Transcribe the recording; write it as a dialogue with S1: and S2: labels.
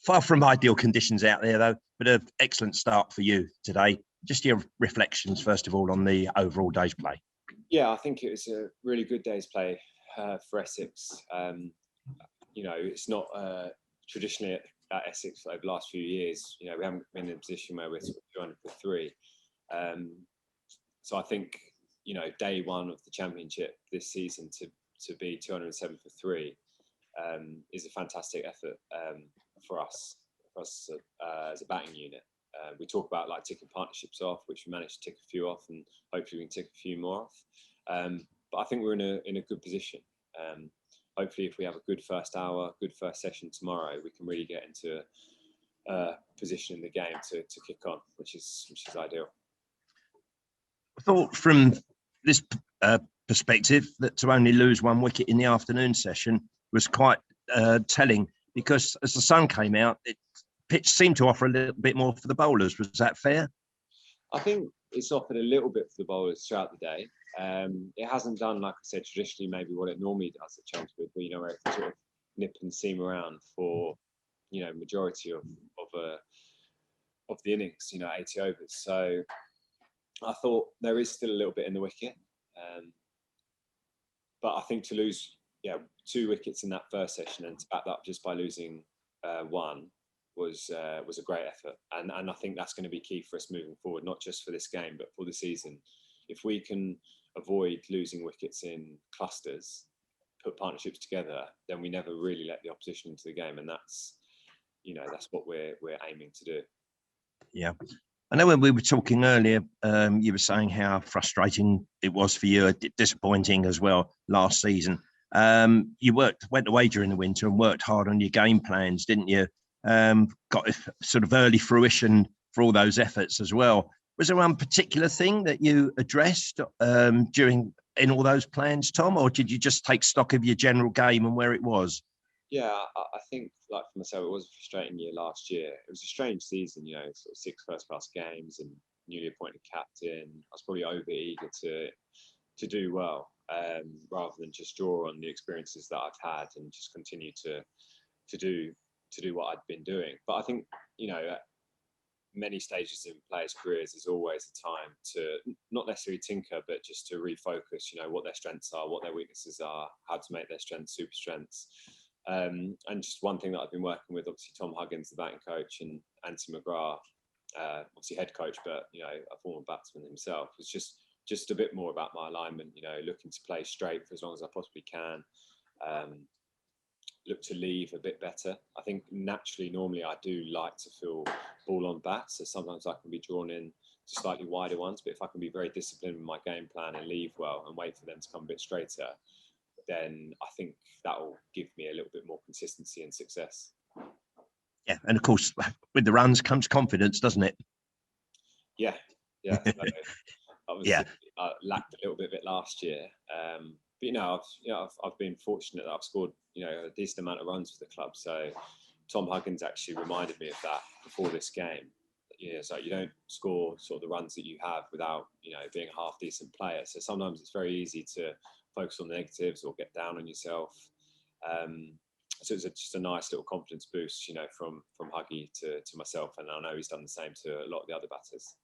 S1: Far from ideal conditions out there, though, but an excellent start for you today. Just your reflections, first of all, on the overall day's play.
S2: Yeah, I think it was a really good day's play for Essex. It's not traditionally at Essex over the last few years. We haven't been in a position where we're sort of 200 for 3. So I think, day one of the championship this season to be 207 for 3 is a fantastic effort for us as a batting unit. We talk about like ticking partnerships off, which we managed to tick a few off, and hopefully we can tick a few more off. But I think we're in a good position. Hopefully, if we have a good first hour, good first session tomorrow, we can really get into a position in the game to kick on, which is ideal.
S1: I thought from this perspective that to only lose 1 wicket in the afternoon session was quite telling, because as the sun came out, pitch seemed to offer a little bit more for the bowlers. Was that fair?
S2: I think it's offered a little bit for the bowlers throughout the day. It hasn't done, like I said, traditionally maybe what it normally does at Chelmsford, where where it can sort of nip and seam around for majority of the innings, 80 overs. So I thought there is still a little bit in the wicket, but I think to lose 2 wickets in that first session and to back that up just by losing 1 was a great effort, and I think that's going to be key for us moving forward, not just for this game but for the season. If we can avoid losing wickets in clusters, put partnerships together, then we never really let the opposition into the game, and that's what we're aiming to do. Yeah,
S1: I know when we were talking earlier, you were saying how frustrating it was for you, disappointing as well last season. You went away during the winter and worked hard on your game plans, didn't you? Got sort of early fruition for all those efforts as well. Was there one particular thing that you addressed in all those plans, Tom, or did you just take stock of your general game and where it was?
S2: Yeah, I think, like for myself, it was a frustrating year last year. It was a strange season, sort of 6 first-class games and newly appointed captain. I was probably over-eager to do well, rather than just draw on the experiences that I've had and just continue to do what I'd been doing. But I think, at many stages in players' careers, there's always a time to not necessarily tinker, but just to refocus, what their strengths are, what their weaknesses are, how to make their strengths super strengths. And just one thing that I've been working with, obviously Tom Huggins, the batting coach, and Anthony McGrath, obviously head coach, but a former batsman himself, was just a bit more about my alignment. Looking to play straight for as long as I possibly can. Look to leave a bit better. I think normally I do like to feel ball on bat, so sometimes I can be drawn in to slightly wider ones, but if I can be very disciplined with my game plan and leave well and wait for them to come a bit straighter, then I think that will give me a little bit more consistency and success.
S1: Yeah, and of course, with the runs comes confidence, doesn't it?
S2: Yeah. Obviously, I lacked a little bit of it last year, but I've been fortunate that I've scored a decent amount of runs for the club. So Tom Huggins actually reminded me of that before this game. So you don't score sort of the runs that you have without being a half decent player. So sometimes it's very easy to focus on the negatives or get down on yourself. So it's just a nice little confidence boost, from Huggy to myself, and I know he's done the same to a lot of the other batters.